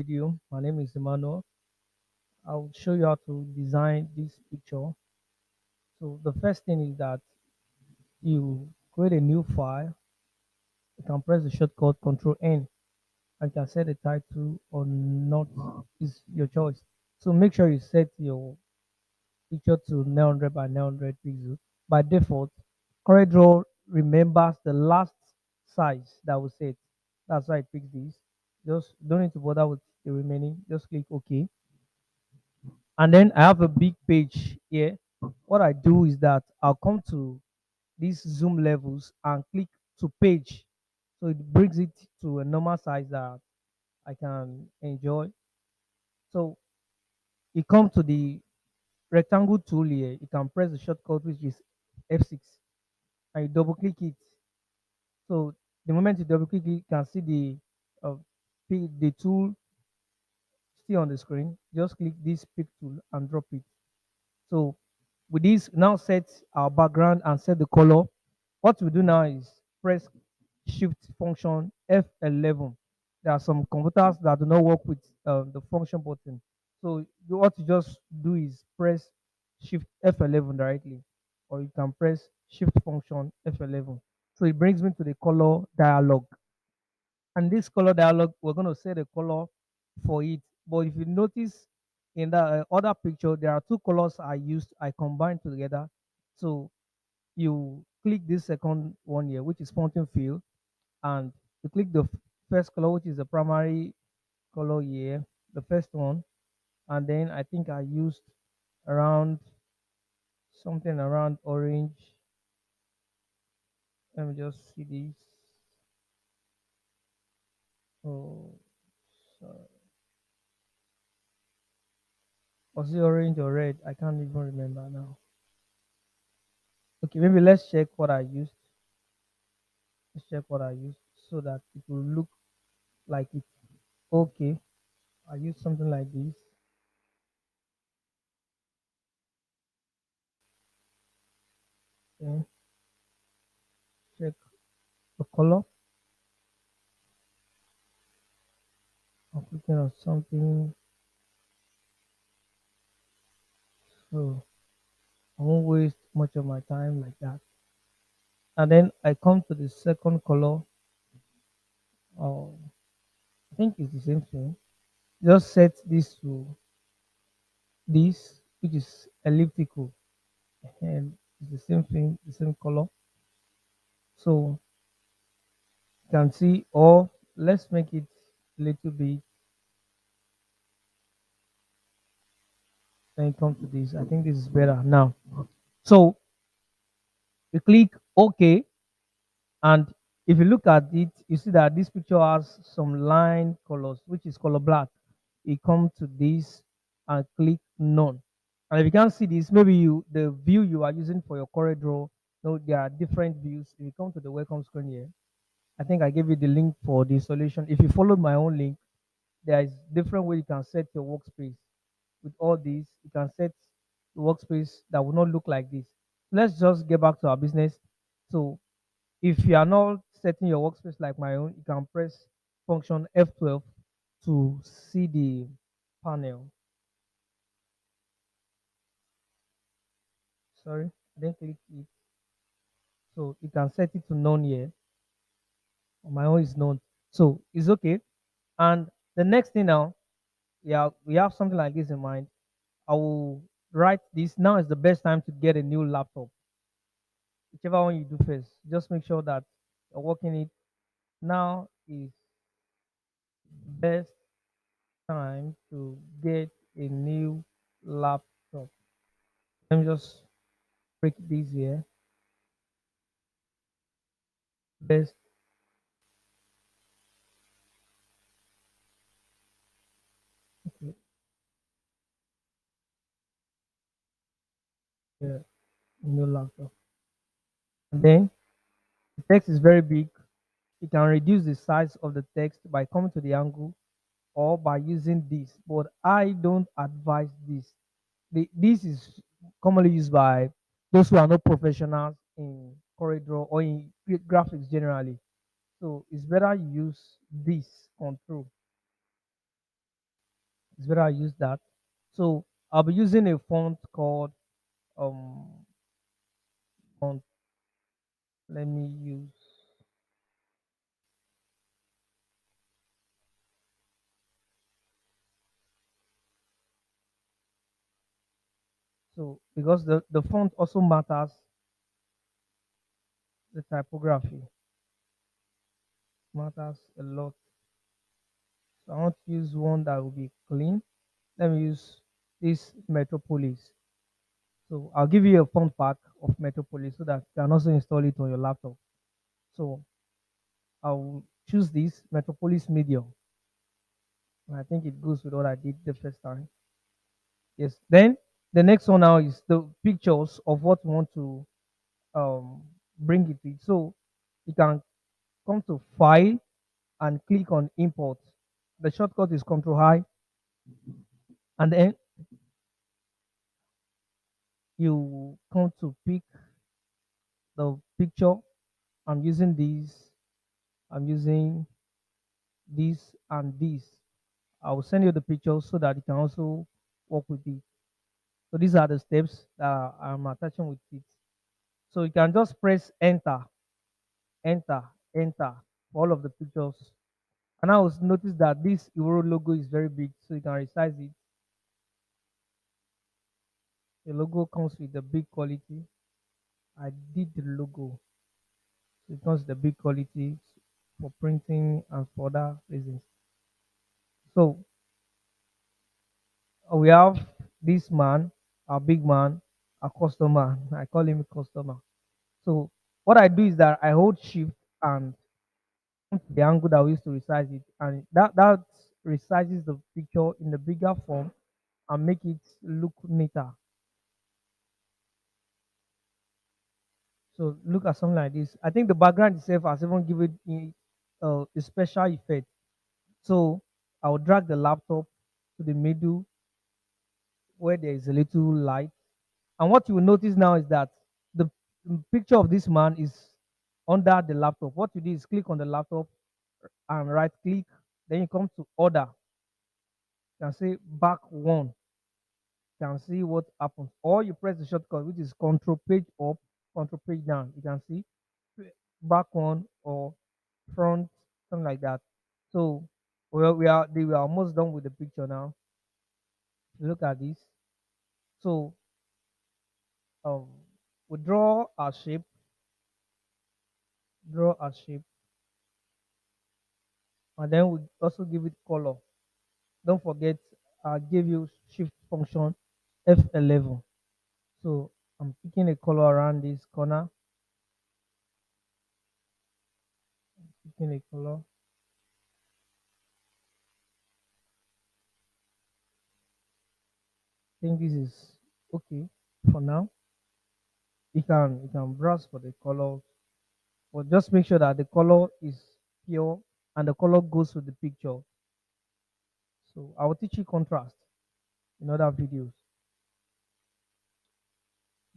Video. My name is Emmanuel. I'll show you how to design this picture. So the first thing is that you create a new file. You can press the shortcut Control N and you can set the title or not is your choice. So make sure you set your picture to 900 by 900 pixels. By default, CorelDRAW remembers the last size that was set. That's why it picks this. Just don't need to bother with the remaining. Just click OK. And then I have a big page here. What I do is that I'll come to these zoom levels and click to page. So it brings it to a normal size that I can enjoy. So you come to the rectangle tool here. You can press the shortcut which is F6 and you double click it. So the moment you double click it, you can see uh, the tool still on the screen. Just click this pick tool and drop it. So with this, now set our background and set the color. What we do now is press Shift function F11. There are some computers that do not work with the function button. So what you just do is press Shift F11 directly, or you can press Shift function F11. So it brings me to the color dialog. And this color dialog, we're going to set a color for it. But if you notice in the other picture, there are two colors I combined together. So you click this second one here, which is fountain fill, and you click the first color, which is the primary color here, the first one. And then I think I used around something around orange. Let me just see this. Oh, sorry. Was it orange or red? I can't even remember now. Okay, maybe let's check what I used. Let's check what I used so that it will look like it's okay. I used something like this. Then check the color. I'm clicking on something. So I won't waste much of my time like that. And then I come to the second color. Oh, I think it's the same thing. Just set this to this, which is elliptical, and it's the same thing, the same color. So you can see, or let's make it a little bit. Then come to this. I think this is better now. So you click OK, and if you look at it, you see that this picture has some line colors, which is color black. You come to this and click none. And if you can't see this, maybe the view you are using for your corridor, there are different views. If you come to the welcome screen here, I think I gave you the link for the solution. If you follow my own link, there is different way you can set your workspace. With all these, you can set the workspace that will not look like this. Let's just get back to our business. So if you are not setting your workspace like my own, you can press function F12 to see the panel. Sorry, I didn't click it. So you can set it to none here. On my own is none. So it's okay. And the next thing now, yeah, we have something like this in mind. I will write this. Now is the best time to get a new laptop. Whichever one you do first, just make sure that you're working it. Now is best time to get a new laptop. Let me just break this here. Best, okay, yeah, new laptop. And then the text is very big. You can reduce the size of the text by coming to the angle or by using this. But I don't advise this. This is commonly used by those who are not professionals in corridor or in graphics generally. So it's better you use this control. It's better I use that. So I'll be using a font called um font. Let me use so because the font also the typography matters a lot. So I want to use one that will be clean. Let me use this Metropolis. So I'll give you a font pack of Metropolis so that you can also install it on your laptop. So I'll choose this Metropolis Medium. And I think it goes with what I did the first time. Yes. Then the next one now is the pictures of what we want to um, bring it with. So you can come to File and click on Import. The shortcut is Control I, and then you come to pick the picture. I'm using these. I'm using this and this. I will send you the pictures so that you can also work with it. So these are the steps that I'm attaching with it. So you can just press enter, enter, enter for all of the pictures. And I also notice that this Euro logo is very big, so you can resize it. The logo comes with the big quality. I did the logo, so it comes with the big quality for printing and for other reasons. So we have this man, a big man, a customer. I call him a customer. So what I do is that I hold shift and the angle that we used to resize it, and that resizes the picture in the bigger form and make it look neater. So look at something like this. I think the background itself has even given it a special effect. So I'll drag the laptop to the middle where there is a little light. And what you will notice now is that the picture of this man is under the laptop. What you do is click on the laptop and right click. Then you come to order. You can say back one. You can see what happens. Or you press the shortcut, which is control page up, control page down. You can see back one or front, something like that. So we are almost done with the picture now. Look at this. So um we draw a shape, and then we also give it color. Don't forget, I gave you shift function F11. So I'm picking a color around this corner, picking a color. I think this is okay for now. You can browse for the colors, but just make sure that the color is pure and the color goes with the picture. So I will teach you contrast in other videos.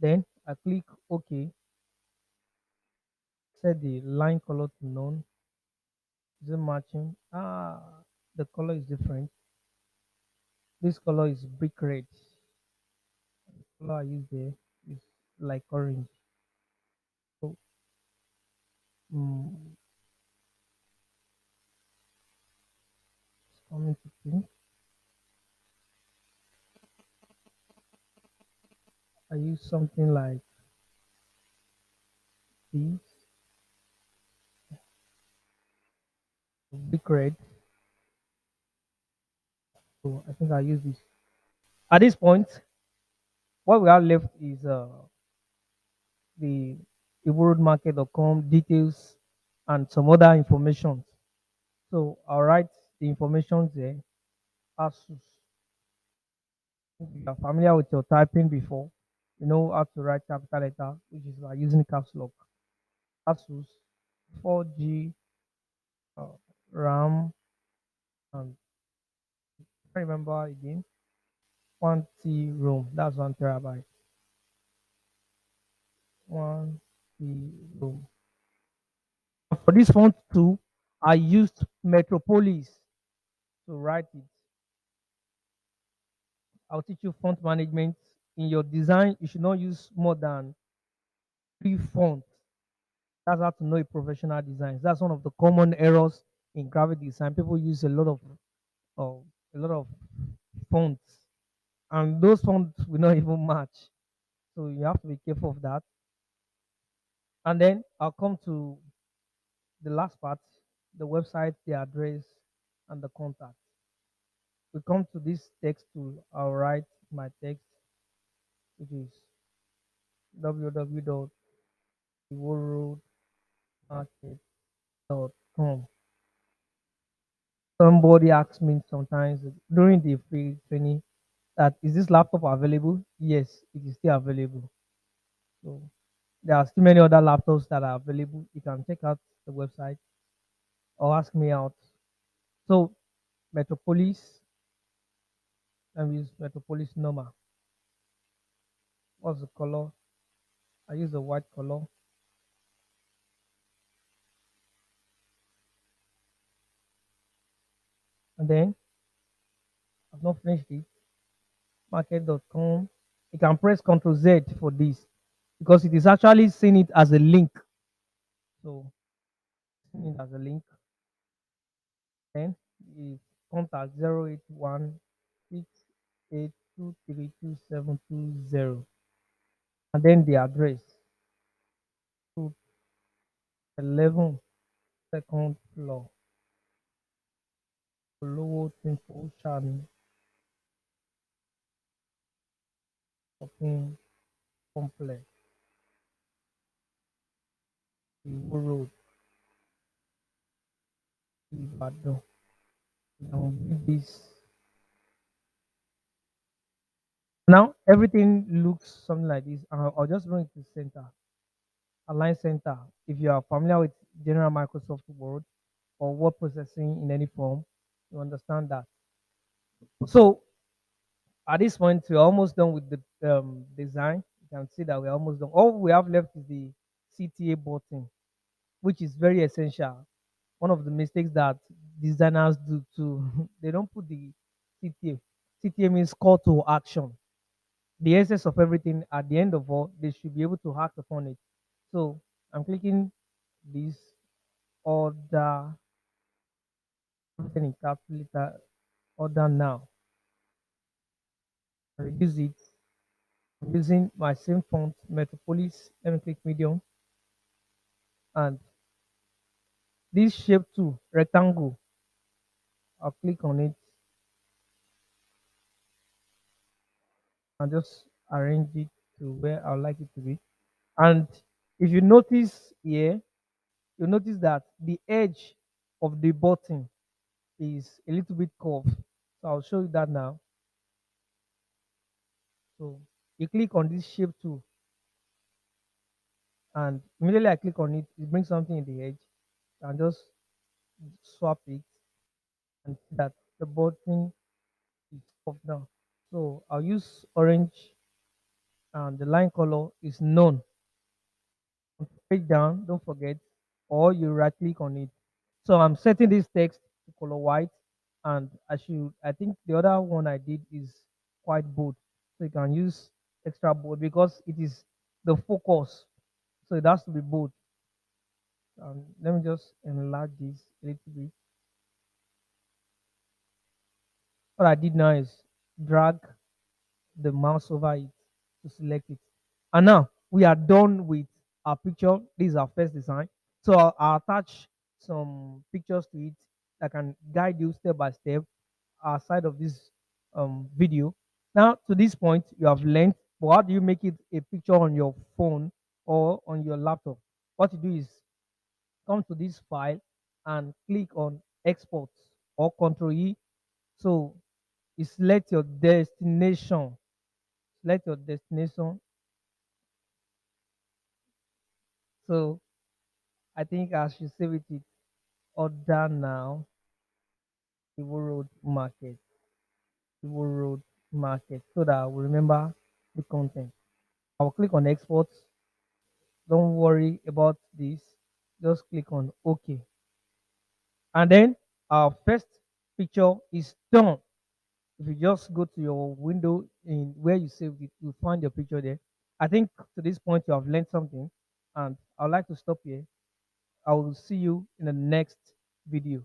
Then I click OK, set the line color to none. Is it matching? The color is different. This color is brick red. The color I use there is like orange. So mm, it's coming to pink. I use something like this, brick red. So I think I use this. At this point, what we have left is the eworldmarket.com details and some other information. So I'll write the information there. Asus. If you are familiar with your typing before, you know how to write capital letter, which is by using caps lock. Asus 4G RAM and I can't remember again. 1T ROM. That's 1 terabyte. 1T ROM. For this font too, I used Metropolis to write it. I'll teach you font management. In your design, you should not use more than three fonts. That's how to know a professional design. That's one of the common errors in graphic design. People use uh, a lot of fonts, and those fonts will not even match. So you have to be careful of that. And then I'll come to the last part: the website, the address, and the contact. We come to this text tool. I'll write my text, which is www.iworoadmarket.com. Somebody asks me sometimes during the free training that is this laptop available? Yes, it is still available. So there are still many other laptops that are available. You can check out the website or ask me out. So Metropolis, I use Metropolis number. What's the color? I use the white color. And then I've not finished it. Market.com. You can press Ctrl Z for this because it is actually seeing it as a link. So seeing it as a link. Then is contact 08168232720. And then the address to 11 second floor, Lowo Temple Shan Shopping Complex, Iwo Road, Ibadan. Now give this. Now everything looks something like this. I'll just bring it to center, align center. If you are familiar with General Microsoft Word or word processing in any form, you understand that. So at this point, we're almost done with the design. You can see that we're almost done. All we have left is the CTA button, which is very essential. One of the mistakes that designers do too, they don't put the CTA. CTA means call to action. The essence of everything at the end of all, they should be able to act upon it. So I'm clicking this order, everything in calculator, order now. I reduce it. I'm using my same font, Metropolis. Let me click medium. And this shape too, rectangle, I'll click on it and just arrange it to where I like it to be. And if you notice here, you notice that the edge of the button is a little bit curved. So I'll show you that now. So you click on this shape too, and immediately I click on it, it brings something in the edge. And just swap it and see that the button is curved down. So I'll use orange and the line color is none. Page down, don't forget, or you right click on it. So I'm setting this text to color white, and I think the other one I did is quite bold. So you can use extra bold because it is the focus. So it has to be bold. Let me just enlarge this a little bit. What I did now is drag the mouse over it to select it. And now we are done with our picture. This is our first design. So I'll attach some pictures to it that can guide you step by step outside of this video. Now to this point, you have learned, but how do you make it a picture on your phone or on your laptop? What you do is come to this file and click on export or Control E. So you select your destination. Select your destination. So I think I should save it. Order now. Iwo Road Market. Iwo Road Market. So that I will remember the content. I'll click on export. Don't worry about this. Just click on OK. And then our first picture is done. If you just go to your window in where you saved it, you'll find your picture there. I think to this point you have learned something, and I'd like to stop here. I will see you in the next video.